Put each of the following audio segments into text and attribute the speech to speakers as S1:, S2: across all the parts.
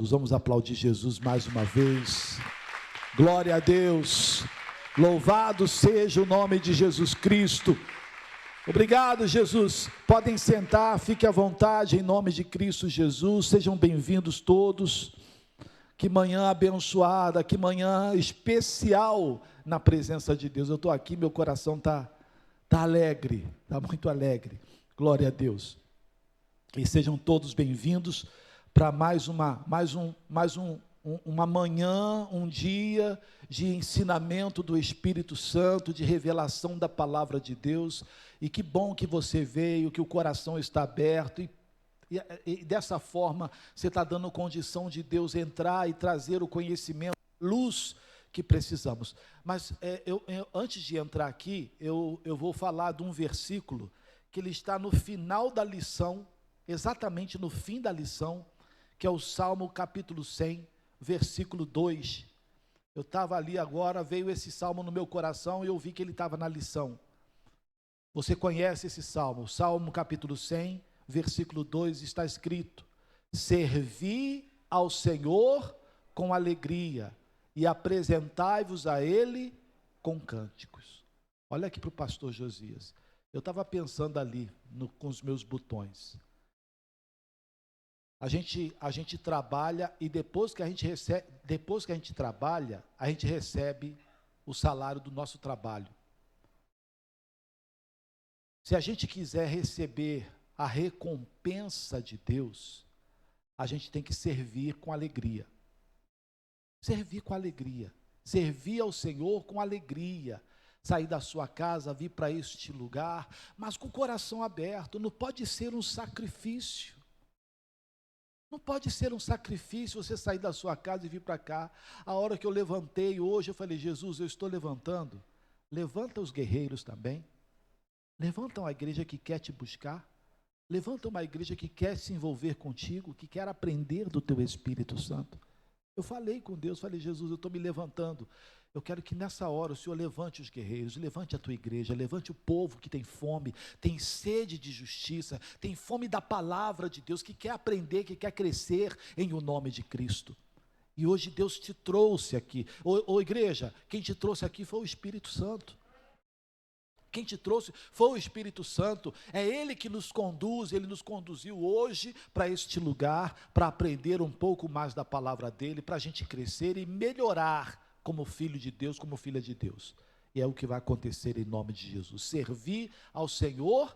S1: Nós vamos aplaudir Jesus mais uma vez. Glória a Deus. Louvado seja o nome de Jesus Cristo. Obrigado, Jesus. Podem sentar, fique à vontade em nome de Cristo Jesus. Sejam bem-vindos todos. Que manhã abençoada, que manhã especial na presença de Deus. Eu estou aqui, meu coração está alegre, está muito alegre. Glória a Deus. E sejam todos bem-vindos para mais uma manhã, um dia de ensinamento do Espírito Santo, de revelação da palavra de Deus. E que bom que você veio, que o coração está aberto e dessa forma você está dando condição de Deus entrar e trazer o conhecimento, luz que precisamos. Mas antes de entrar aqui, eu vou falar de um versículo que ele está no final da lição, exatamente no fim da lição, que é o Salmo capítulo 100, versículo 2. Eu estava ali agora, veio esse salmo no meu coração e eu vi que ele estava na lição. Você conhece esse salmo? Salmo capítulo 100, versículo 2, está escrito: servi ao Senhor com alegria e apresentai-vos a Ele com cânticos. Olha aqui para o pastor Josias. Eu estava pensando ali com os meus botões. A gente trabalha e depois que a gente trabalha, a gente recebe o salário do nosso trabalho. Se a gente quiser receber a recompensa de Deus, a gente tem que servir com alegria. Servir com alegria. Servir ao Senhor com alegria. Sair da sua casa, vir para este lugar, mas com o coração aberto. Não pode ser um sacrifício. Não pode ser um sacrifício você sair da sua casa e vir para cá. A hora que eu levantei hoje, eu falei: Jesus, eu estou levantando. Levanta os guerreiros também. Levanta uma igreja que quer te buscar. Levanta uma igreja que quer se envolver contigo, que quer aprender do teu Espírito Santo. Eu falei com Deus, falei: Jesus, eu estou me levantando. Eu quero que nessa hora o Senhor levante os guerreiros, levante a tua igreja, levante o povo que tem fome, tem sede de justiça, tem fome da palavra de Deus, que quer aprender, que quer crescer em o nome de Cristo. E hoje Deus te trouxe aqui. Ô igreja, quem te trouxe aqui foi o Espírito Santo. Quem te trouxe foi o Espírito Santo. É Ele que nos conduz. Ele nos conduziu hoje para este lugar, para aprender um pouco mais da palavra dEle, para a gente crescer e melhorar como filho de Deus, como filha de Deus. E é o que vai acontecer em nome de Jesus. Servir ao Senhor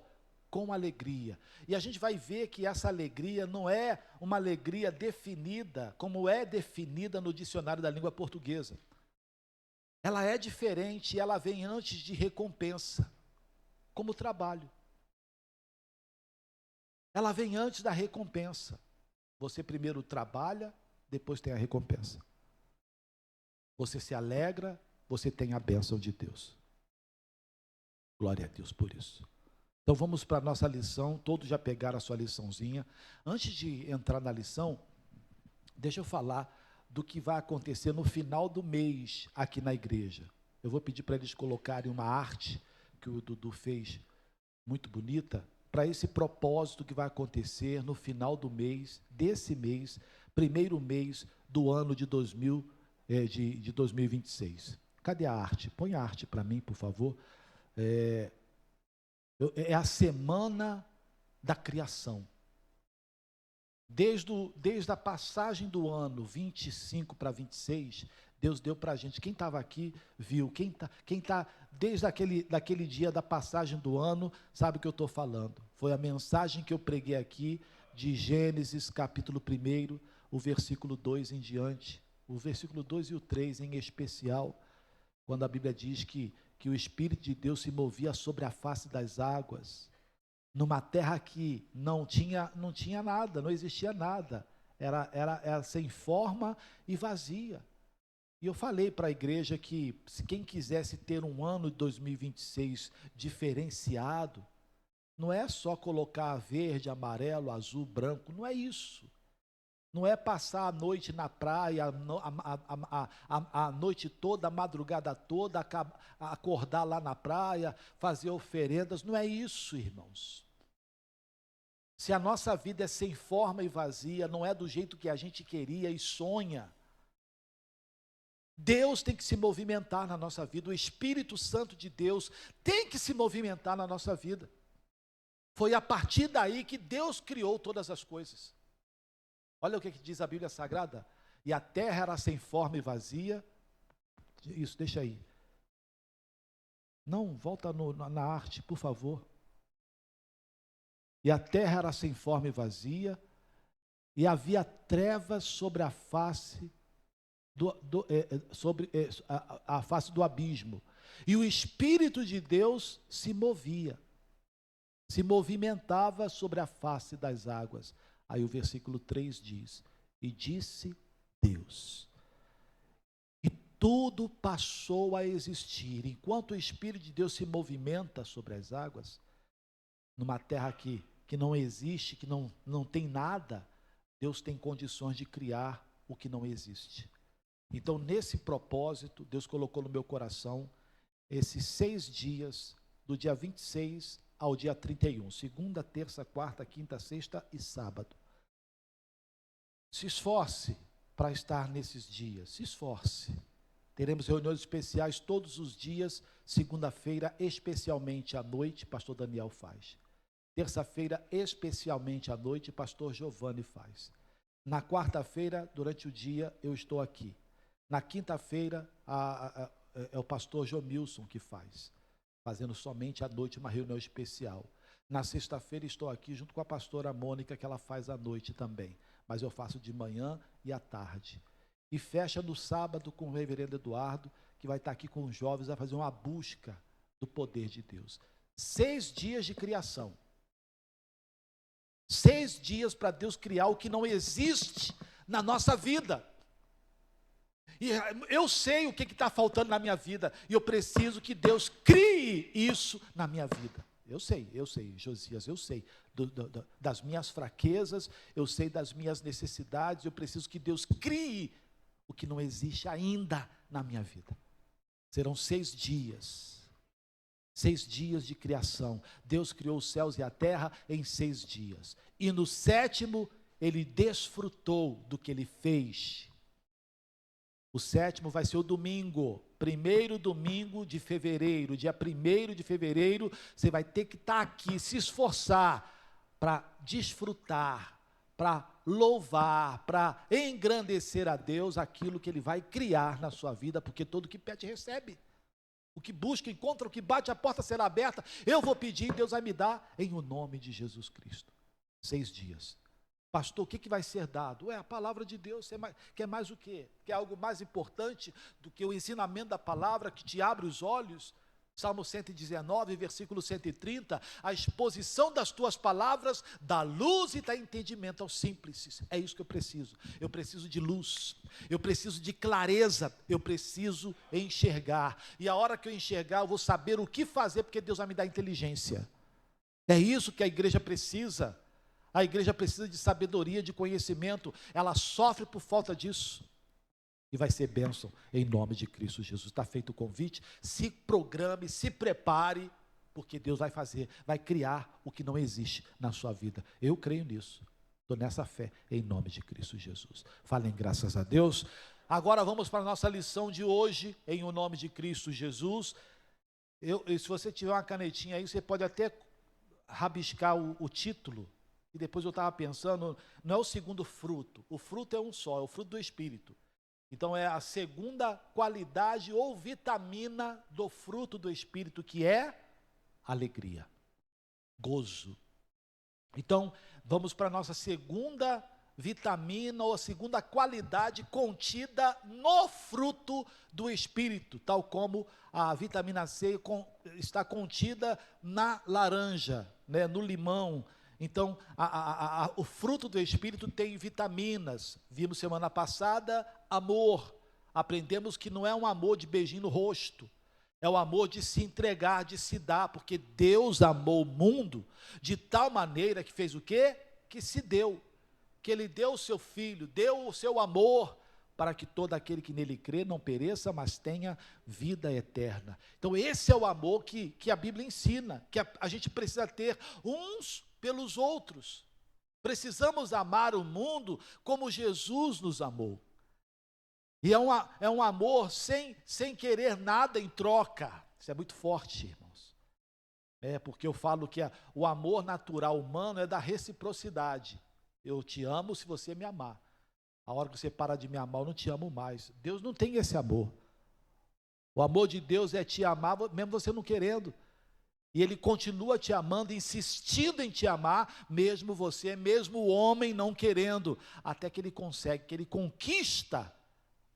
S1: com alegria. E a gente vai ver que essa alegria não é uma alegria definida, como é definida no dicionário da língua portuguesa. Ela é diferente, ela vem antes de recompensa, como trabalho. Ela vem antes da recompensa. Você primeiro trabalha, depois tem a recompensa. Você se alegra, você tem a bênção de Deus. Glória a Deus por isso. Então vamos para a nossa lição. Todos já pegaram a sua liçãozinha. Antes de entrar na lição, deixa eu falar do que vai acontecer no final do mês aqui na igreja. Eu vou pedir para eles colocarem uma arte que o Dudu fez, muito bonita, para esse propósito que vai acontecer no final do mês, desse mês, primeiro mês do ano de 2026. Cadê a arte? Põe a arte para mim, por favor. É a semana da criação. Desde a passagem do ano 25 para 26, Deus deu para a gente. Quem estava aqui viu. Quem tá desde daquele dia da passagem do ano, sabe o que eu estou falando. Foi a mensagem que eu preguei aqui de Gênesis capítulo 1, o versículo 2 em diante. O versículo 2 e o 3 em especial, quando a Bíblia diz que o Espírito de Deus se movia sobre a face das águas, numa terra que não tinha nada, não existia nada, era sem forma e vazia. E eu falei para a igreja que se quem quisesse ter um ano de 2026 diferenciado, não é só colocar verde, amarelo, azul, branco, não é isso. Não é passar a noite na praia, a noite toda, a madrugada toda, acordar lá na praia, fazer oferendas. Não é isso, irmãos. Se a nossa vida é sem forma e vazia, não é do jeito que a gente queria e sonha, Deus tem que se movimentar na nossa vida, o Espírito Santo de Deus tem que se movimentar na nossa vida. Foi a partir daí que Deus criou todas as coisas. Olha o que diz a Bíblia Sagrada: e a terra era sem forma e vazia. Isso, deixa aí. Não, volta na arte, por favor. E a terra era sem forma e vazia, e havia trevas sobre a face a face do abismo, e o Espírito de Deus se movia, se movimentava sobre a face das águas. Aí o versículo 3 diz: e disse Deus, e tudo passou a existir. Enquanto o Espírito de Deus se movimenta sobre as águas, numa terra que não existe, que não tem nada, Deus tem condições de criar o que não existe. Então, nesse propósito, Deus colocou no meu coração esses 6 dias, do dia 26 ao dia 31, segunda, terça, quarta, quinta, sexta e sábado. Se esforce para estar nesses dias, se esforce. Teremos reuniões especiais todos os dias, segunda-feira, especialmente à noite, pastor Daniel faz. Terça-feira, especialmente à noite, pastor Giovanni faz. Na quarta-feira, durante o dia, eu estou aqui. Na quinta-feira, é o pastor Jomilson que faz, fazendo somente à noite uma reunião especial. Na sexta-feira estou aqui junto com a pastora Mônica, que ela faz à noite também, mas eu faço de manhã e à tarde. E fecha no sábado com o reverendo Eduardo, que vai estar aqui com os jovens, a fazer uma busca do poder de Deus. 6 dias de criação. 6 dias para Deus criar o que não existe na nossa vida. E eu sei o que está faltando na minha vida, e eu preciso que Deus crie isso na minha vida. Eu sei, Josias, eu sei das minhas fraquezas, eu sei das minhas necessidades, eu preciso que Deus crie o que não existe ainda na minha vida. Serão 6 dias. 6 dias de criação. Deus criou os céus e a terra em 6 dias. E no 7º, ele desfrutou do que ele fez. O 7º vai ser o domingo, primeiro domingo de fevereiro, dia 1º de fevereiro, você vai ter que estar aqui, se esforçar para desfrutar, para louvar, para engrandecer a Deus aquilo que ele vai criar na sua vida, porque todo que pede recebe. O que busca, encontra, o que bate, a porta será aberta. Eu vou pedir e Deus vai me dar em o nome de Jesus Cristo. 6 dias. Pastor, o que vai ser dado? A palavra de Deus. Quer mais o quê? Quer algo mais importante do que o ensinamento da palavra que te abre os olhos? Salmo 119, versículo 130, a exposição das tuas palavras dá luz e dá entendimento aos simples. É isso que eu preciso. Eu preciso de luz, eu preciso de clareza, eu preciso enxergar. E a hora que eu enxergar, eu vou saber o que fazer, porque Deus vai me dar inteligência. É isso que a igreja precisa. A igreja precisa de sabedoria, de conhecimento. Ela sofre por falta disso. E vai ser bênção em nome de Cristo Jesus. Está feito o convite, se programe, se prepare, porque Deus vai fazer, vai criar o que não existe na sua vida. Eu creio nisso, estou nessa fé em nome de Cristo Jesus. Falem graças a Deus. Agora vamos para a nossa lição de hoje, em o nome de Cristo Jesus. Se você tiver uma canetinha aí, você pode até rabiscar o título, e depois eu estava pensando, não é o segundo fruto, o fruto é um só, é o fruto do Espírito. Então é a segunda qualidade ou vitamina do fruto do Espírito, que é alegria, gozo. Então vamos para a nossa segunda vitamina ou a segunda qualidade contida no fruto do Espírito, tal como a vitamina C está contida na laranja, né, no limão. Então, o fruto do Espírito tem vitaminas. Vimos semana passada, amor. Aprendemos que não é um amor de beijinho no rosto, é o amor de se entregar, de se dar, porque Deus amou o mundo de tal maneira que fez o quê? Que se deu, que Ele deu o seu Filho, deu o seu amor, para que todo aquele que nele crê não pereça, mas tenha vida eterna. Então esse é o amor que a Bíblia ensina, que a gente precisa ter uns pelos outros. Precisamos amar o mundo como Jesus nos amou. E é um amor sem querer nada em troca. Isso é muito forte, irmãos. Porque eu falo que o amor natural humano é da reciprocidade. Eu te amo se você me amar. A hora que você para de me amar, eu não te amo mais. Deus não tem esse amor. O amor de Deus é te amar, mesmo você não querendo. E Ele continua te amando, insistindo em te amar, mesmo o homem não querendo, até que Ele consegue, que Ele conquista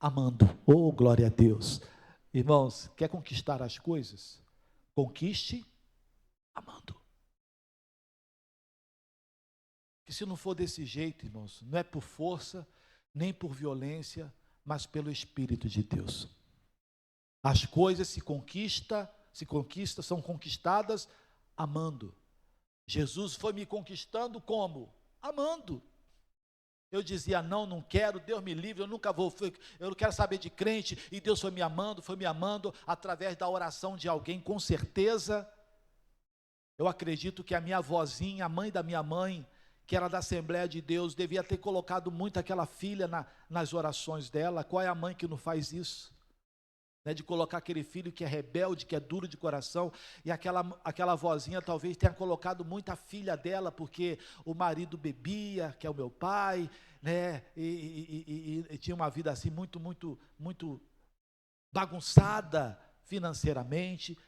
S1: amando. Oh, glória a Deus. Irmãos, quer conquistar as coisas? Conquiste amando. Que se não for desse jeito, irmãos, não é por força, nem por violência, mas pelo Espírito de Deus. As coisas são conquistadas amando. Jesus foi me conquistando como? Amando. Eu dizia, não quero, Deus me livre, eu não quero saber de crente, e Deus foi me amando, através da oração de alguém, com certeza. Eu acredito que a minha avózinha, a mãe da minha mãe, que era da Assembleia de Deus, devia ter colocado muito aquela filha nas orações dela. Qual é a mãe que não faz isso? De colocar aquele filho que é rebelde, que é duro de coração, e aquela avózinha talvez tenha colocado muito a filha dela, porque o marido bebia, que é o meu pai, e tinha uma vida assim muito bagunçada financeiramente.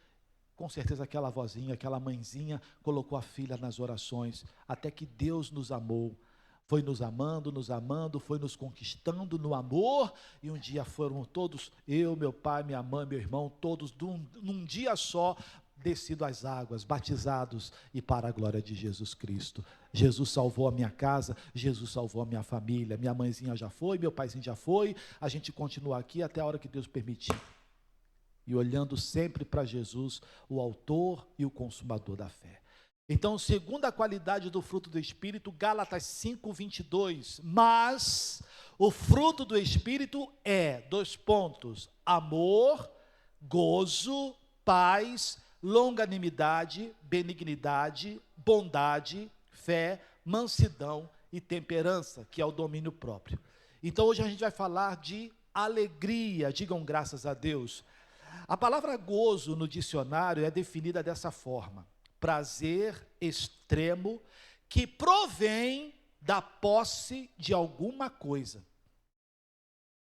S1: Com certeza aquela avózinha, aquela mãezinha colocou a filha nas orações, até que Deus nos amou. Foi nos amando, foi nos conquistando no amor, e um dia foram todos, eu, meu pai, minha mãe, meu irmão, todos num dia só, descido às águas, batizados, e para a glória de Jesus Cristo. Jesus salvou a minha casa, Jesus salvou a minha família, minha mãezinha já foi, meu paizinho já foi, a gente continua aqui até a hora que Deus permitir. E olhando sempre para Jesus, o autor e o consumador da fé. Então, segunda qualidade do fruto do Espírito, Gálatas 5:22, mas o fruto do Espírito é, amor, gozo, paz, longanimidade, benignidade, bondade, fé, mansidão e temperança, que é o domínio próprio. Então, hoje a gente vai falar de alegria, digam graças a Deus. A palavra gozo no dicionário é definida dessa forma: prazer extremo que provém da posse de alguma coisa.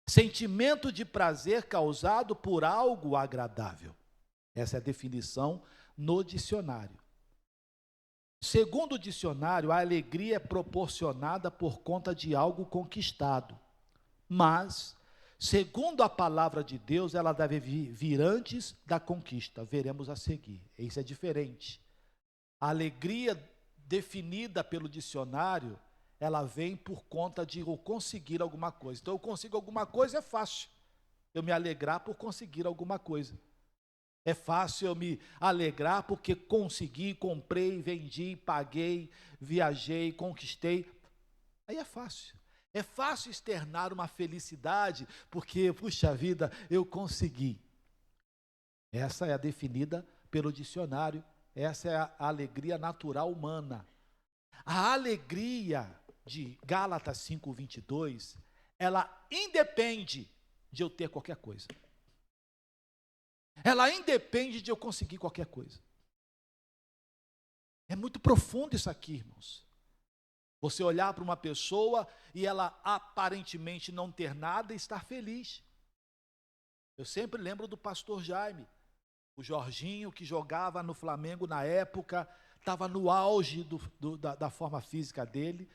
S1: Sentimento de prazer causado por algo agradável. Essa é a definição no dicionário. Segundo o dicionário, a alegria é proporcionada por conta de algo conquistado. Mas, segundo a palavra de Deus, ela deve vir antes da conquista. Veremos a seguir. Isso é diferente. A alegria definida pelo dicionário, ela vem por conta de eu conseguir alguma coisa. Então, eu consigo alguma coisa, é fácil eu me alegrar por conseguir alguma coisa. É fácil eu me alegrar porque consegui, comprei, vendi, paguei, viajei, conquistei. Aí é fácil. É fácil externar uma felicidade porque, puxa vida, eu consegui. Essa é a definida pelo dicionário. Essa é a alegria natural humana. A alegria de Gálatas 5:22, ela independe de eu ter qualquer coisa. Ela independe de eu conseguir qualquer coisa. É muito profundo isso aqui, irmãos. Você olhar para uma pessoa e ela aparentemente não ter nada e estar feliz. Eu sempre lembro do pastor Jaime. O Jorginho, que jogava no Flamengo na época, estava no auge da forma física dele,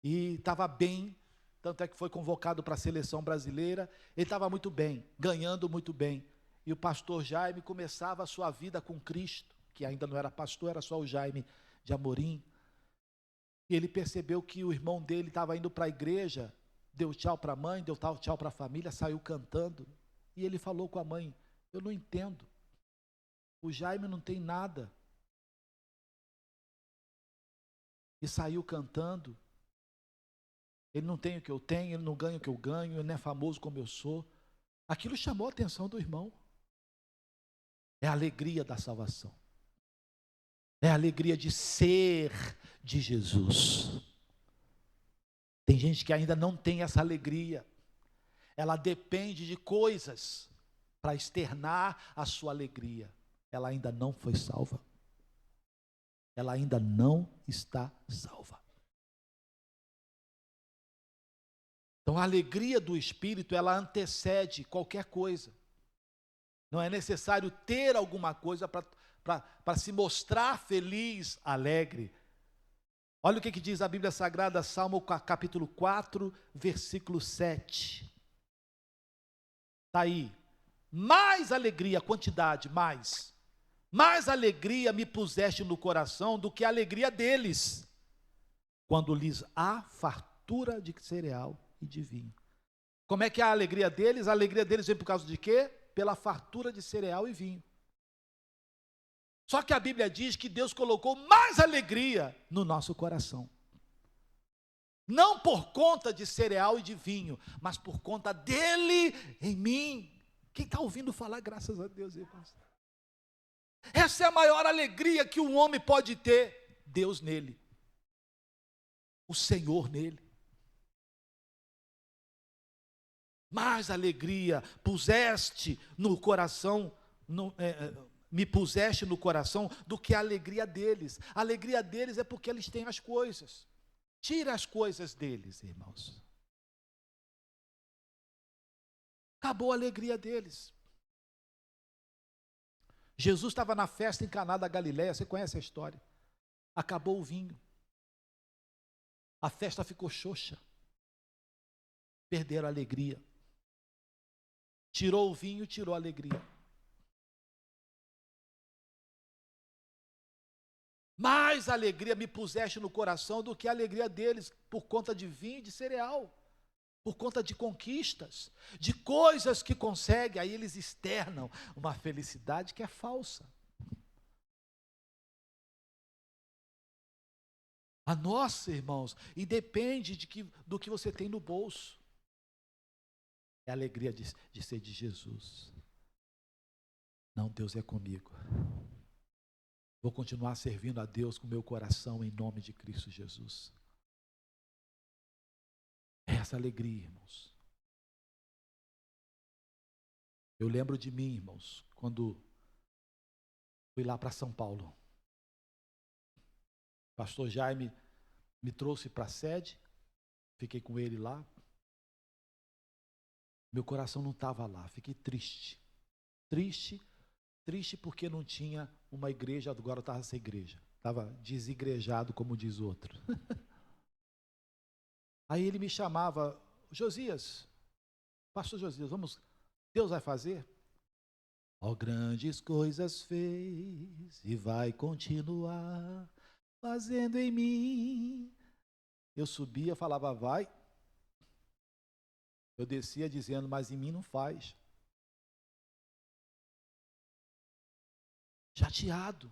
S1: e estava bem, tanto é que foi convocado para a seleção brasileira. Ele estava muito bem, ganhando muito bem, e o pastor Jaime começava a sua vida com Cristo, que ainda não era pastor, era só o Jaime de Amorim, e ele percebeu que o irmão dele estava indo para a igreja, deu tchau para a mãe, deu tchau para a família, saiu cantando, e ele falou com a mãe: eu não entendo, o Jaime não tem nada. E saiu cantando. Ele não tem o que eu tenho, ele não ganha o que eu ganho, ele não é famoso como eu sou. Aquilo chamou a atenção do irmão. É a alegria da salvação. É a alegria de ser de Jesus. Tem gente que ainda não tem essa alegria. Ela depende de coisas para externar a sua alegria. Ela ainda não foi salva. Ela ainda não está salva. Então a alegria do Espírito, ela antecede qualquer coisa. Não é necessário ter alguma coisa para se mostrar feliz, alegre. Olha o que diz a Bíblia Sagrada, Salmo capítulo 4, versículo 7. Está aí. Mais alegria, quantidade, mais alegria me puseste no coração do que a alegria deles, quando lhes há fartura de cereal e de vinho. Como é que é a alegria deles? A alegria deles vem por causa de quê? Pela fartura de cereal e vinho. Só que a Bíblia diz que Deus colocou mais alegria no nosso coração. Não por conta de cereal e de vinho, mas por conta dele em mim. Quem está ouvindo falar, graças a Deus, irmãos. Essa é a maior alegria que um homem pode ter, Deus nele. O Senhor nele. Mais alegria puseste no coração, me puseste no coração do que a alegria deles. A alegria deles é porque eles têm as coisas. Tira as coisas deles, irmãos. Acabou a alegria deles. Jesus estava na festa em Caná da Galileia, você conhece a história. Acabou o vinho. A festa ficou xoxa. Perderam a alegria. Tirou o vinho, tirou a alegria. Mais alegria me puseste no coração do que a alegria deles, por conta de vinho e de cereal, por conta de conquistas, de coisas que conseguem, aí eles externam uma felicidade que é falsa. A nossa, irmãos, e depende do que você tem no bolso. É a alegria de ser de Jesus. Não, Deus é comigo. Vou continuar servindo a Deus com meu coração em nome de Cristo Jesus. Essa alegria, irmãos. Eu lembro de mim, irmãos, quando fui lá para São Paulo. O pastor Jaime me trouxe para a sede, fiquei com ele lá. Meu coração não estava lá, fiquei triste. Triste porque não tinha uma igreja, agora estava sem igreja. Estava desigrejado, como diz o outro. Aí ele me chamava, Josias, pastor Josias, Deus vai fazer? Ó, grandes coisas fez e vai continuar fazendo em mim. Eu subia, falava, vai. Eu descia dizendo, mas em mim não faz. Chateado,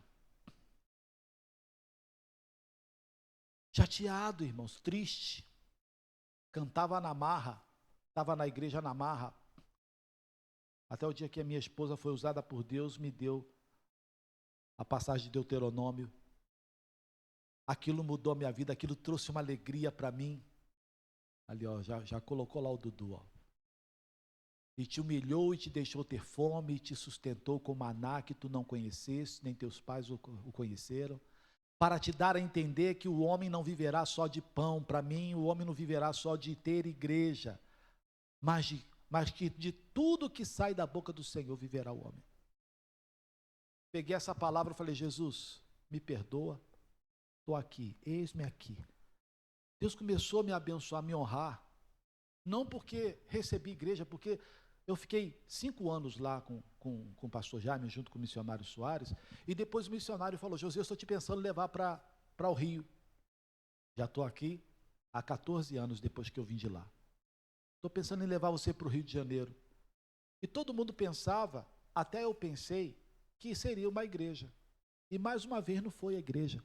S1: irmãos, triste. Cantava na marra, estava na igreja na marra. Até o dia que a minha esposa foi usada por Deus, me deu a passagem de Deuteronômio. Aquilo mudou a minha vida, aquilo trouxe uma alegria para mim. Ali, ó, já colocou lá o Dudu, ó. E te humilhou e te deixou ter fome e te sustentou com maná que tu não conheceste, nem teus pais o conheceram, para te dar a entender que o homem não viverá só de pão. Para mim, o homem não viverá só de ter igreja, mas que de tudo que sai da boca do Senhor viverá o homem. Peguei essa palavra e falei, Jesus, me perdoa, estou aqui, eis-me aqui. Deus começou a me abençoar, a me honrar, não porque recebi igreja, porque eu fiquei 5 anos lá com o pastor Jaime, junto com o missionário Soares, e depois o missionário falou, José, eu estou te pensando em levar para o Rio. Já estou aqui há 14 anos depois que eu vim de lá. Estou pensando em levar você para o Rio de Janeiro. E todo mundo pensava, até eu pensei, que seria uma igreja. E mais uma vez não foi a igreja.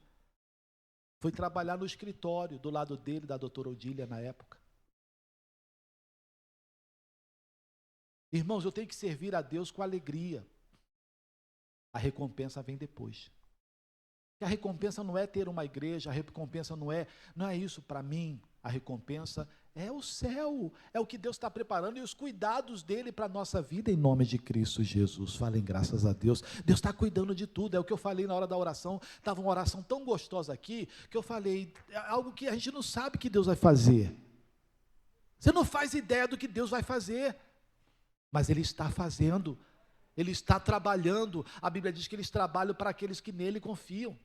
S1: Foi trabalhar no escritório, do lado dele, da doutora Odília na época. Irmãos, eu tenho que servir a Deus com alegria. A recompensa vem depois. Que a recompensa não é ter uma igreja, a recompensa não é isso para mim. A recompensa é o céu, é o que Deus está preparando e os cuidados dele para a nossa vida em nome de Cristo Jesus. Falem graças a Deus. Deus está cuidando de tudo, é o que eu falei na hora da oração. Estava uma oração tão gostosa aqui, que eu falei, é algo que a gente não sabe que Deus vai fazer. Você não faz ideia do que Deus vai fazer, mas Ele está fazendo, Ele está trabalhando. A Bíblia diz que eles trabalham para aqueles que nele confiam.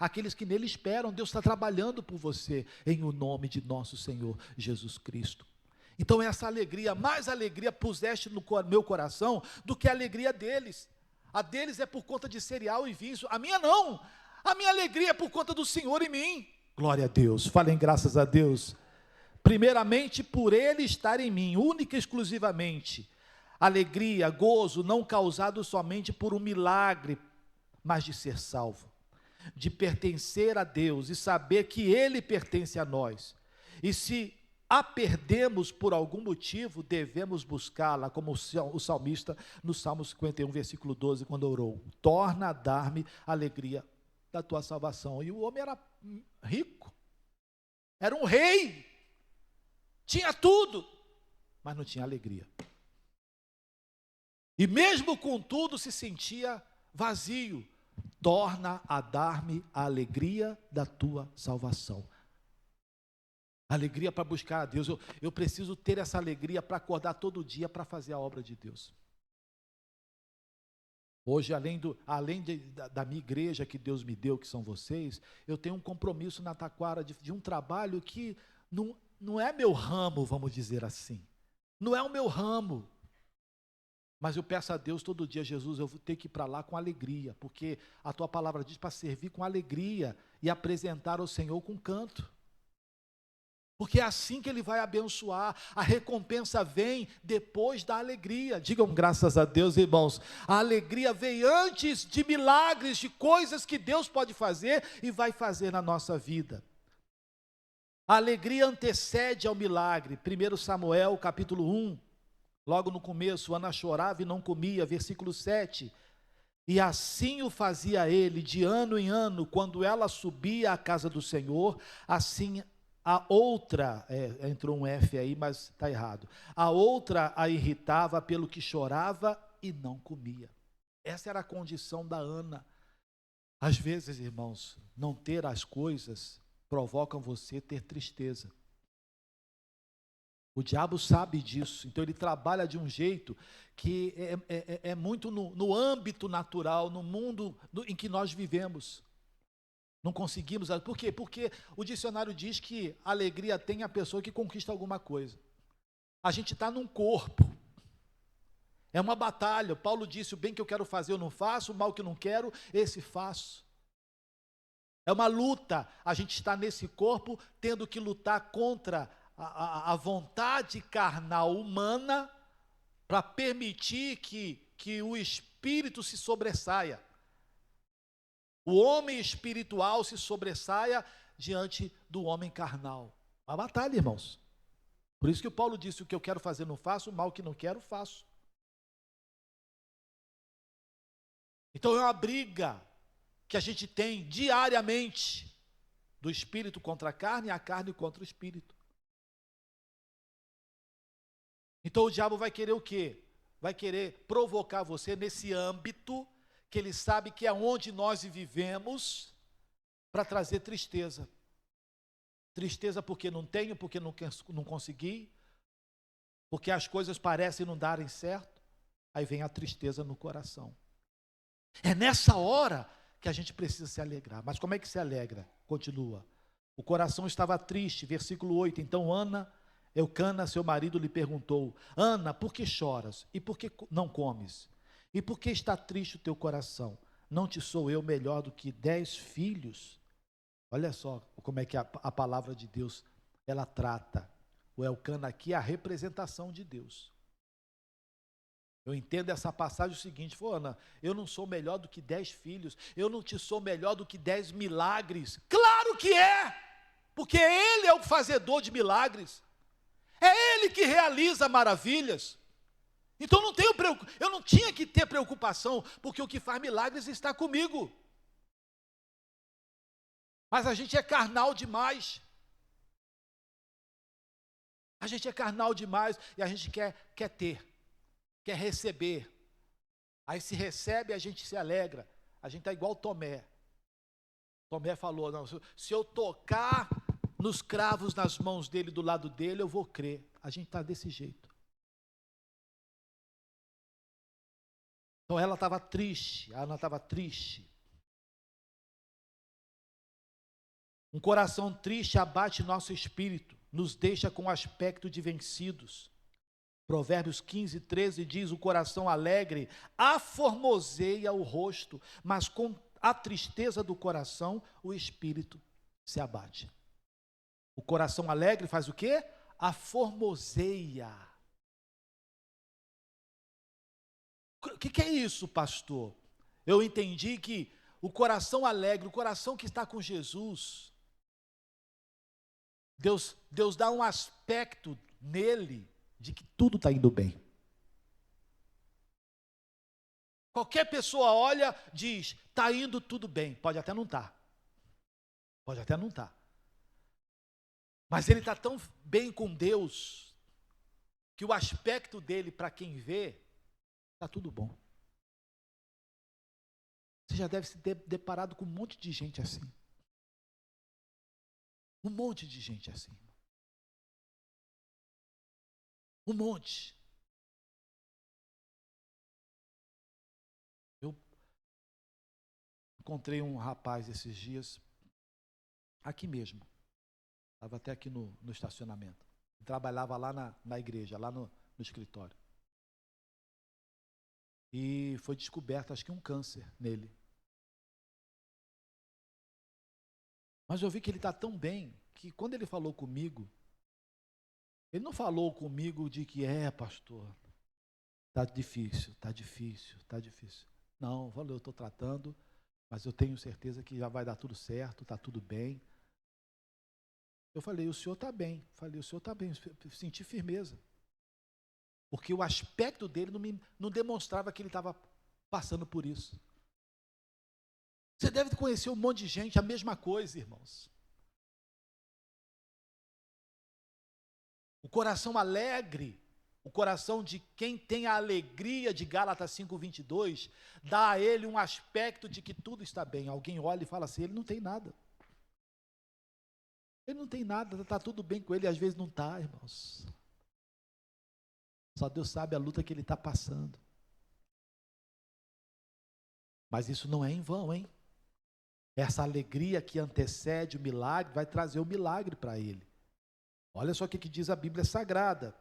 S1: Aqueles que nele esperam. Deus está trabalhando por você, em o nome de nosso Senhor Jesus Cristo. Então essa alegria, mais alegria puseste no meu coração, do que a alegria deles. A deles é por conta de cereal e vinho, a minha não, a minha alegria é por conta do Senhor em mim. Glória a Deus, falem graças a Deus. Primeiramente por Ele estar em mim, única e exclusivamente, alegria, gozo, não causado somente por um milagre, mas de ser salvo, de pertencer a Deus e saber que Ele pertence a nós. E se a perdemos por algum motivo, devemos buscá-la, como o salmista no Salmo 51, versículo 12, quando orou: torna a dar-me a alegria da tua salvação. E o homem era rico, era um rei, tinha tudo, mas não tinha alegria. E mesmo com tudo se sentia vazio. Torna a dar-me a alegria da tua salvação. Alegria para buscar a Deus. Eu preciso ter essa alegria para acordar todo dia para fazer a obra de Deus. Hoje, além da minha igreja que Deus me deu, que são vocês, eu tenho um compromisso na Taquara de um trabalho que não é meu ramo, vamos dizer assim. Não é o meu ramo. Mas eu peço a Deus todo dia: Jesus, eu vou ter que ir para lá com alegria, porque a tua palavra diz para servir com alegria e apresentar ao Senhor com canto. Porque é assim que Ele vai abençoar. A recompensa vem depois da alegria. Digam graças a Deus, irmãos. A alegria vem antes de milagres, de coisas que Deus pode fazer e vai fazer na nossa vida. A alegria antecede ao milagre. 1 Samuel capítulo 1. Logo no começo, Ana chorava e não comia, versículo 7. E assim o fazia ele, de ano em ano, quando ela subia à casa do Senhor, assim a outra, entrou um F aí, mas está errado. A outra a irritava pelo que chorava e não comia. Essa era a condição da Ana. Às vezes, irmãos, não ter as coisas provocam você ter tristeza. O diabo sabe disso, então ele trabalha de um jeito que é muito no âmbito natural, no mundo em que nós vivemos. Não conseguimos, por quê? Porque o dicionário diz que alegria tem a pessoa que conquista alguma coisa. A gente está num corpo, é uma batalha. Paulo disse: o bem que eu quero fazer eu não faço, o mal que eu não quero, esse faço. É uma luta, a gente está nesse corpo tendo que lutar contra a vontade carnal humana para permitir que o espírito se sobressaia. O homem espiritual se sobressaia diante do homem carnal. Uma batalha, irmãos. Por isso que o Paulo disse: o que eu quero fazer não faço, o mal que não quero faço. Então é uma briga que a gente tem diariamente, do espírito contra a carne e a carne contra o espírito. Então o diabo vai querer o quê? Vai querer provocar você nesse âmbito que ele sabe que é onde nós vivemos, para trazer tristeza. Tristeza porque não tenho, porque não consegui, porque as coisas parecem não darem certo. Aí vem a tristeza no coração. É nessa hora que a gente precisa se alegrar. Mas como é que se alegra? Continua. O coração estava triste, versículo 8. Então Eucana, seu marido, lhe perguntou: Ana, por que choras? E por que não comes? E por que está triste o teu coração? Não te sou eu melhor do que 10 filhos? Olha só como é que a palavra de Deus, ela trata. O Eucana aqui é a representação de Deus. Eu entendo essa passagem o seguinte: Ana, eu não sou melhor do que 10 filhos, eu não te sou melhor do que 10 milagres. Claro que é, porque Ele é o fazedor de milagres. É Ele que realiza maravilhas. Então eu não tinha que ter preocupação, porque o que faz milagres está comigo. Mas a gente é carnal demais. A gente é carnal demais e a gente quer ter, quer receber. Aí se recebe, a gente se alegra. A gente está igual Tomé. Tomé falou, não, se eu tocar nos cravos nas mãos dele, do lado dele, eu vou crer. A gente está desse jeito. Então ela estava triste, a Ana estava triste. Um coração triste abate nosso espírito, nos deixa com aspecto de vencidos. Provérbios 15, 13 diz, o coração alegre aformoseia o rosto, mas com a tristeza do coração, o espírito se abate. O coração alegre faz o quê? Aformoseia. O que é isso, pastor? Eu entendi que o coração alegre, o coração que está com Jesus, Deus dá um aspecto nele de que tudo está indo bem. Qualquer pessoa olha, diz, está indo tudo bem. Pode até não estar. Pode até não estar. Mas ele está tão bem com Deus, que o aspecto dele, para quem vê, está tudo bom. Você já deve se ter deparado com um monte de gente assim. Um monte de gente assim. Um monte. Eu encontrei um rapaz esses dias, aqui mesmo. Estava até aqui no estacionamento. Trabalhava lá na igreja, lá no escritório. E foi descoberto, acho que um câncer nele. Mas eu vi que ele está tão bem, que quando ele falou comigo, ele não falou comigo de que, pastor, está difícil, está difícil, está difícil. Não, falou, eu estou tratando, mas eu tenho certeza que já vai dar tudo certo, está tudo bem. Eu falei, o senhor está bem. Falei, o senhor está bem, senti firmeza. Porque o aspecto dele não demonstrava que ele estava passando por isso. Você deve conhecer um monte de gente, a mesma coisa, irmãos. O coração alegre, o coração de quem tem a alegria de Gálatas 5:22, dá a ele um aspecto de que tudo está bem. Alguém olha e fala assim, ele não tem nada. Ele não tem nada, está tudo bem com ele, às vezes não está, irmãos. Só Deus sabe a luta que ele está passando. Mas isso não é em vão, hein? Essa alegria que antecede o milagre vai trazer o milagre para ele. Olha só o que diz a Bíblia Sagrada.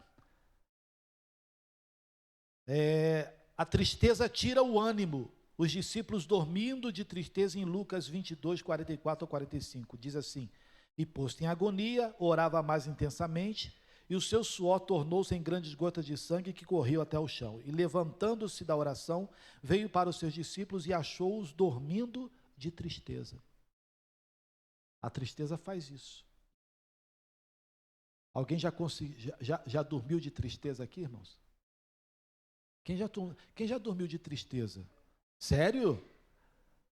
S1: A tristeza tira o ânimo. Os discípulos dormindo de tristeza em Lucas 22, 44 a 45. Diz assim, e posto em agonia, orava mais intensamente, e o seu suor tornou-se em grandes gotas de sangue que corriam até o chão. E levantando-se da oração, veio para os seus discípulos e achou-os dormindo de tristeza. A tristeza faz isso. Alguém já dormiu de tristeza aqui, irmãos? Quem já dormiu de tristeza? Sério?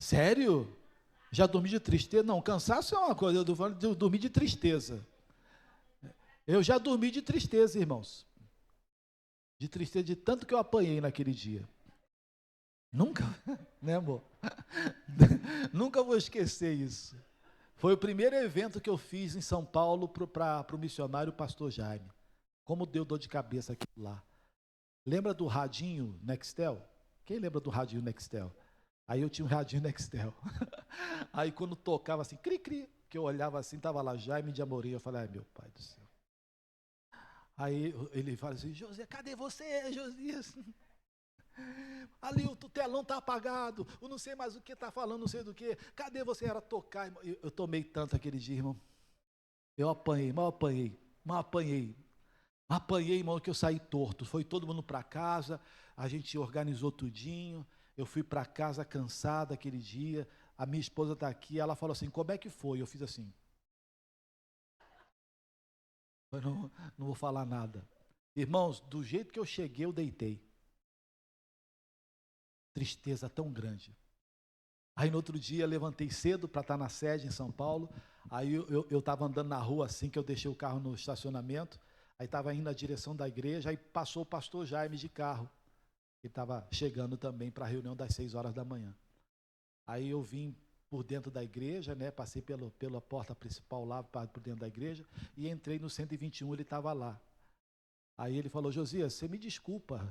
S1: Sério? Já dormi de tristeza? Não, cansaço é uma coisa, eu dormi de tristeza. Eu já dormi de tristeza, irmãos. De tristeza, de tanto que eu apanhei naquele dia. Nunca, né, amor? Nunca vou esquecer isso. Foi o primeiro evento que eu fiz em São Paulo para o missionário pastor Jaime. Como deu dor de cabeça aqui lá. Lembra do radinho Nextel? Quem lembra do radinho Nextel? Aí eu tinha um radinho Nextel. Aí quando tocava assim, cri-cri, que eu olhava assim, estava lá Jaime de Amorim, eu falei, ai meu pai do céu. Aí ele fala assim, José, cadê você, Josias? Ali o telão está apagado, eu não sei mais o que está falando, não sei do que. Cadê você? Era tocar. Eu tomei tanto aquele dia, irmão. Eu apanhei, mal apanhei. Apanhei, irmão, que eu saí torto. Foi todo mundo para casa, a gente organizou tudinho. Eu fui para casa cansado aquele dia. A minha esposa está aqui, ela falou assim, como é que foi? Eu fiz assim. Eu não vou falar nada. Irmãos, do jeito que eu cheguei, eu deitei. Tristeza tão grande. Aí no outro dia levantei cedo para estar na sede em São Paulo. Aí eu estava andando na rua assim que eu deixei o carro no estacionamento. Aí estava indo na direção da igreja, aí passou o pastor Jaime de carro. Ele estava chegando também para a reunião das 6 horas da manhã. Aí eu vim por dentro da igreja, né? Passei pela porta principal lá, por dentro da igreja, e entrei no 121, ele estava lá. Aí ele falou: Josias, você me desculpa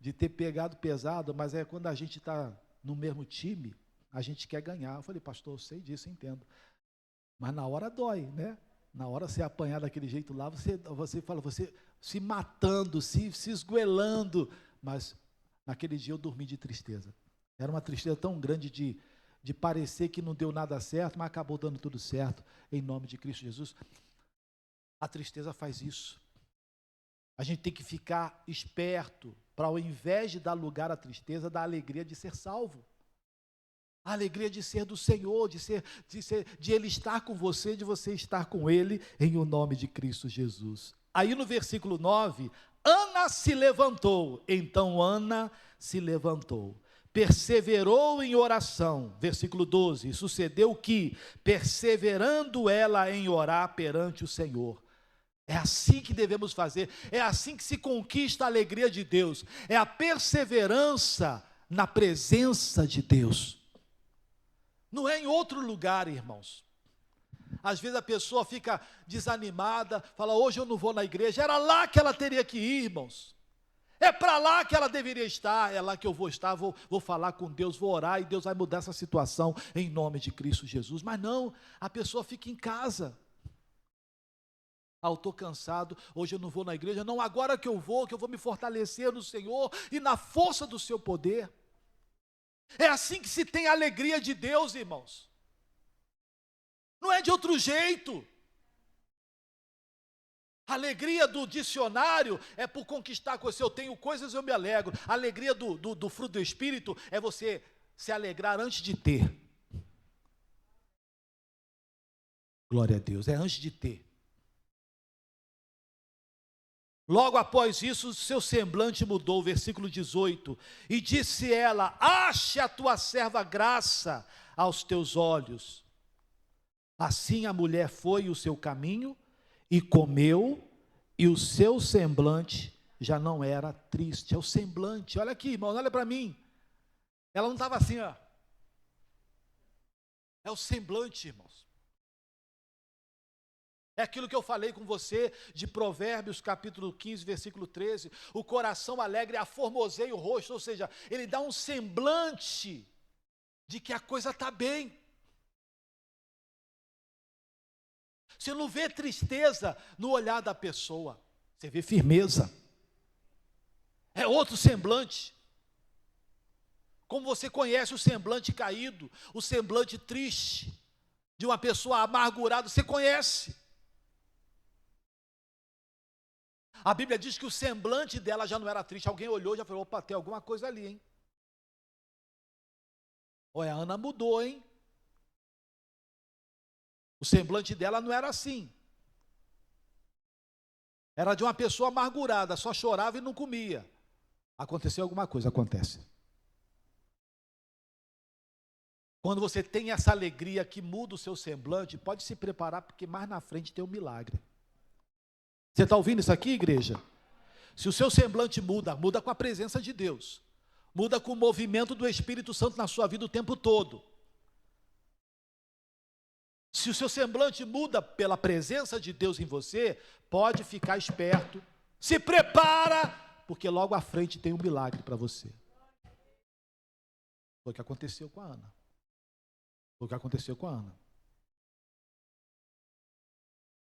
S1: de ter pegado pesado, mas é quando a gente está no mesmo time, a gente quer ganhar. Eu falei: pastor, eu sei disso, entendo. Mas na hora dói, né? Na hora você apanhar daquele jeito lá, você fala, você se matando, se esgoelando. Mas naquele dia eu dormi de tristeza. Era uma tristeza tão grande de parecer que não deu nada certo, mas acabou dando tudo certo, em nome de Cristo Jesus. A tristeza faz isso. A gente tem que ficar esperto, para ao invés de dar lugar à tristeza, dar a alegria de ser salvo. A alegria de ser do Senhor, de Ele estar com você, de você estar com Ele, em o nome de Cristo Jesus. Aí no versículo 9, Ana se levantou. Então Ana se levantou, perseverou em oração. Versículo 12, sucedeu que, perseverando ela em orar perante o Senhor. É assim que devemos fazer, é assim que se conquista a alegria de Deus, é a perseverança na presença de Deus. Não é em outro lugar, irmãos. Às vezes a pessoa fica desanimada, fala: hoje eu não vou na igreja. Era lá que ela teria que ir, irmãos. É para lá que ela deveria estar. É lá que eu vou estar, vou falar com Deus, vou orar e Deus vai mudar essa situação em nome de Cristo Jesus. Mas não, a pessoa fica em casa. Eu estou cansado, hoje eu não vou na igreja. Não, agora que eu vou me fortalecer no Senhor e na força do seu poder. É assim que se tem a alegria de Deus, irmãos. Não é de outro jeito. A alegria do dicionário é por conquistar coisas. Se eu tenho coisas, eu me alegro. A alegria do fruto do Espírito é você se alegrar antes de ter. Glória a Deus, é antes de ter. Logo após isso, seu semblante mudou, versículo 18, e disse ela: ache a tua serva graça aos teus olhos. Assim a mulher foi o seu caminho, e comeu, e o seu semblante já não era triste. É o semblante, olha aqui, irmão, olha para mim. Ela não estava assim, ó. É o semblante, irmãos. É aquilo que eu falei com você de Provérbios capítulo 15, versículo 13. O coração alegre aformoseia o rosto, ou seja, ele dá um semblante de que a coisa está bem. Você não vê tristeza no olhar da pessoa, você vê firmeza. É outro semblante. Como você conhece o semblante caído, o semblante triste de uma pessoa amargurada, você conhece. A Bíblia diz que o semblante dela já não era triste. Alguém olhou e já falou: opa, tem alguma coisa ali, hein? Olha, a Ana mudou, hein? O semblante dela não era assim. Era de uma pessoa amargurada, só chorava e não comia. Aconteceu alguma coisa? Acontece. Quando você tem essa alegria que muda o seu semblante, pode se preparar, porque mais na frente tem um milagre. Você está ouvindo isso aqui, igreja? Se o seu semblante muda, muda com a presença de Deus, muda com o movimento do Espírito Santo na sua vida o tempo todo. Se o seu semblante muda pela presença de Deus em você, pode ficar esperto, se prepara, porque logo à frente tem um milagre para você. Foi o que aconteceu com a Ana. Foi o que aconteceu com a Ana.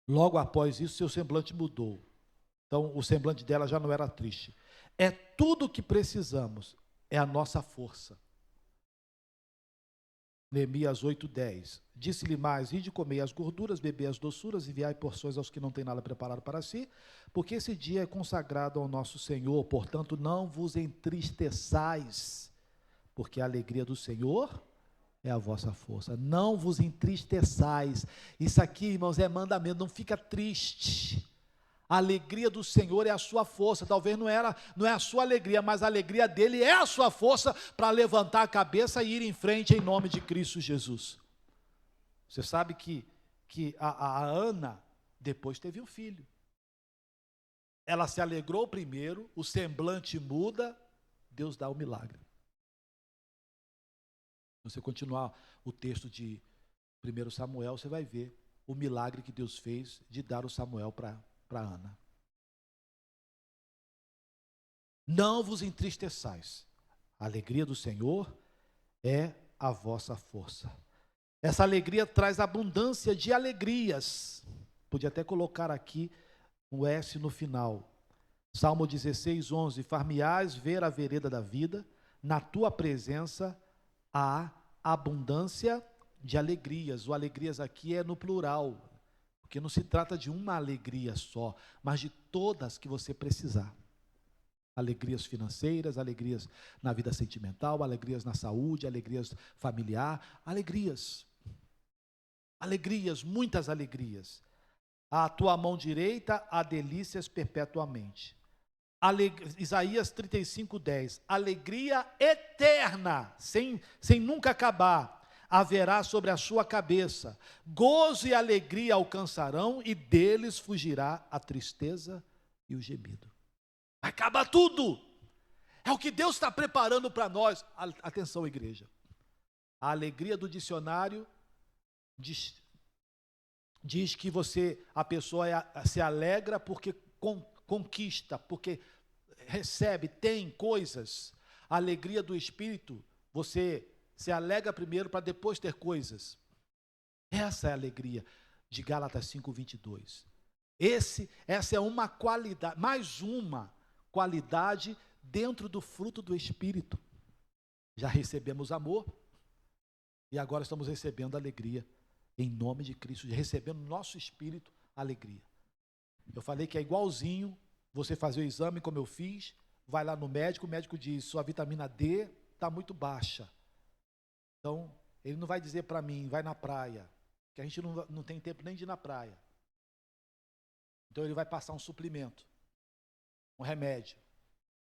S1: Logo após isso, seu semblante mudou. Então, o semblante dela já não era triste. É tudo o que precisamos, é a nossa força. Neemias 8:10. Disse-lhe mais: ide comer as gorduras, beber as doçuras, enviai porções aos que não têm nada preparado para si, porque esse dia é consagrado ao nosso Senhor. Portanto, não vos entristeçais, porque a alegria do Senhor é a vossa força. Não vos entristeçais. Isso aqui, irmãos, é mandamento. Não fica triste. A alegria do Senhor é a sua força. Talvez não é a sua alegria, mas a alegria dele é a sua força para levantar a cabeça e ir em frente em nome de Cristo Jesus. Você sabe que a Ana depois teve um filho. Ela se alegrou primeiro, o semblante muda, Deus dá o milagre. Se você continuar o texto de 1 Samuel, você vai ver o milagre que Deus fez de dar o Samuel para Ana. Não vos entristeçais, a alegria do Senhor é a vossa força. Essa alegria traz abundância de alegrias. Podia até colocar aqui um S no final. Salmo 16, 11. Far-me-ás ver a vereda da vida, na tua presença há abundância de alegrias. O alegrias aqui é no plural, porque não se trata de uma alegria só, mas de todas que você precisar. Alegrias financeiras, alegrias na vida sentimental, alegrias na saúde, alegrias familiar, alegrias, muitas alegrias. A tua mão direita há delícias perpetuamente. Isaías 35, 10. Alegria eterna, sem nunca acabar, haverá sobre a sua cabeça. Gozo e alegria alcançarão, e deles fugirá a tristeza e o gemido. Vai acabar tudo. É o que Deus está preparando para nós. Atenção, igreja. A alegria do dicionário diz que a pessoa se alegra porque conquista, porque recebe, tem coisas. A alegria do Espírito, você se alegra primeiro para depois ter coisas. Essa é a alegria de Gálatas 5:22. Essa é uma qualidade, mais uma qualidade dentro do fruto do Espírito. Já recebemos amor e agora estamos recebendo alegria em nome de Cristo, recebendo no nosso espírito alegria. Eu falei que é igualzinho você fazer o exame como eu fiz, vai lá no médico, o médico diz, sua vitamina D está muito baixa. Então, ele não vai dizer para mim, vai na praia, que a gente não tem tempo nem de ir na praia. Então, ele vai passar um suplemento, um remédio,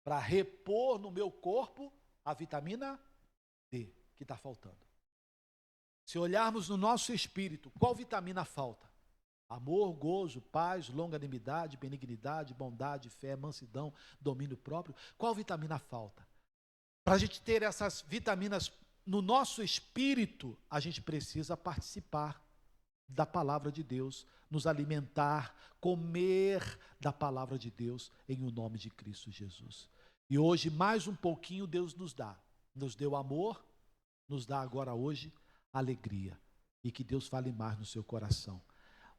S1: para repor no meu corpo a vitamina D que está faltando. Se olharmos no nosso espírito, qual vitamina falta? Amor, gozo, paz, longanimidade, benignidade, bondade, fé, mansidão, domínio próprio. Qual vitamina falta? Para a gente ter essas vitaminas no nosso espírito, a gente precisa participar da palavra de Deus, nos alimentar, comer da palavra de Deus, em o nome de Cristo Jesus. E hoje, mais um pouquinho, Deus nos dá. Nos deu amor, nos dá agora hoje alegria. E que Deus fale mais no seu coração.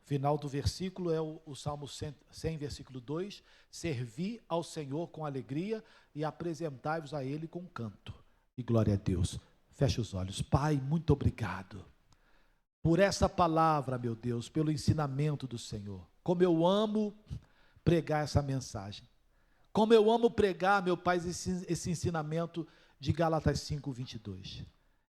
S1: O final do versículo é o Salmo 100, versículo 2. Servi ao Senhor com alegria e apresentai-vos a Ele com canto. E glória a Deus. Feche os olhos. Pai, muito obrigado por essa palavra, meu Deus, pelo ensinamento do Senhor. Como eu amo pregar essa mensagem. Como eu amo pregar, meu Pai, esse ensinamento de Gálatas 5:22.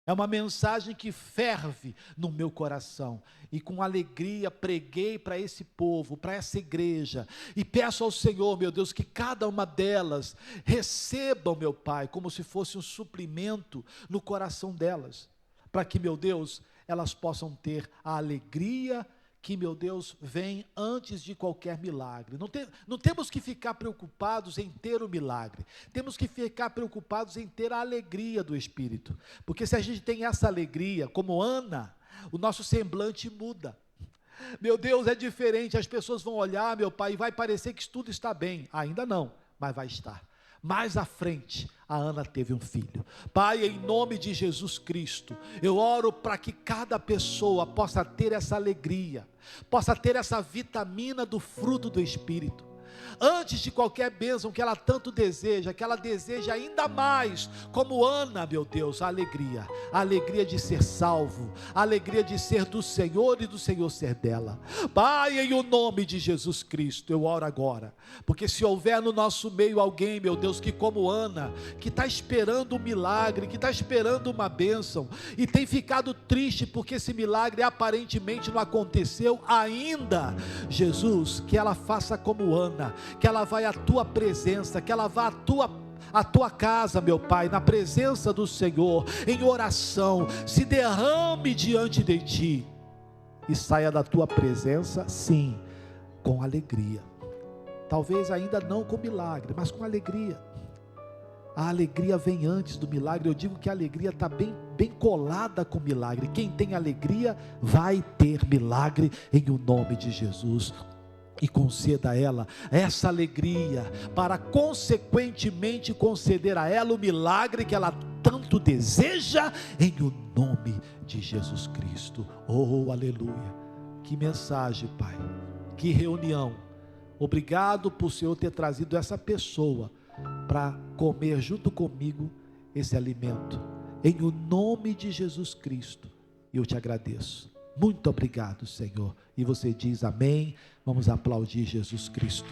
S1: É uma mensagem que ferve no meu coração. E com alegria preguei para esse povo, para essa igreja. E peço ao Senhor, meu Deus, que cada uma delas recebam, meu Pai, como se fosse um suprimento no coração delas. Para que, meu Deus, elas possam ter a alegria que, meu Deus, vem antes de qualquer milagre. Não temos que ficar preocupados em ter o milagre, temos que ficar preocupados em ter a alegria do Espírito, porque se a gente tem essa alegria, como Ana, o nosso semblante muda. Meu Deus, é diferente, as pessoas vão olhar, meu Pai, e vai parecer que tudo está bem, ainda não, mas vai estar. Mais à frente, a Ana teve um filho. Pai, em nome de Jesus Cristo, eu oro para que cada pessoa possa ter essa alegria, possa ter essa vitamina do fruto do Espírito. antes de qualquer bênção que ela tanto deseja, que ela deseja ainda mais, como Ana, meu Deus, a alegria de ser salvo, a alegria de ser do Senhor e do Senhor ser dela. Pai, em o nome de Jesus Cristo, eu oro agora, porque se houver no nosso meio alguém, meu Deus, que como Ana, que está esperando um milagre, que está esperando uma bênção, e tem ficado triste porque esse milagre aparentemente não aconteceu ainda, Jesus, que ela faça como Ana, que ela vai à tua presença, que ela vá à tua casa, meu Pai, na presença do Senhor, em oração, se derrame diante de ti, e saia da tua presença, sim, com alegria, talvez ainda não com milagre, mas com alegria. A alegria vem antes do milagre. Eu digo que a alegria está bem colada com o milagre. Quem tem alegria vai ter milagre em o nome de Jesus. E conceda a ela essa alegria, para consequentemente conceder a ela o milagre que ela tanto deseja, em o nome de Jesus Cristo. Oh, aleluia! Que mensagem, Pai, que reunião. Obrigado por o Senhor ter trazido essa pessoa para comer junto comigo esse alimento, em o nome de Jesus Cristo. E eu te agradeço. Muito obrigado, Senhor. E você diz amém. Vamos aplaudir Jesus Cristo.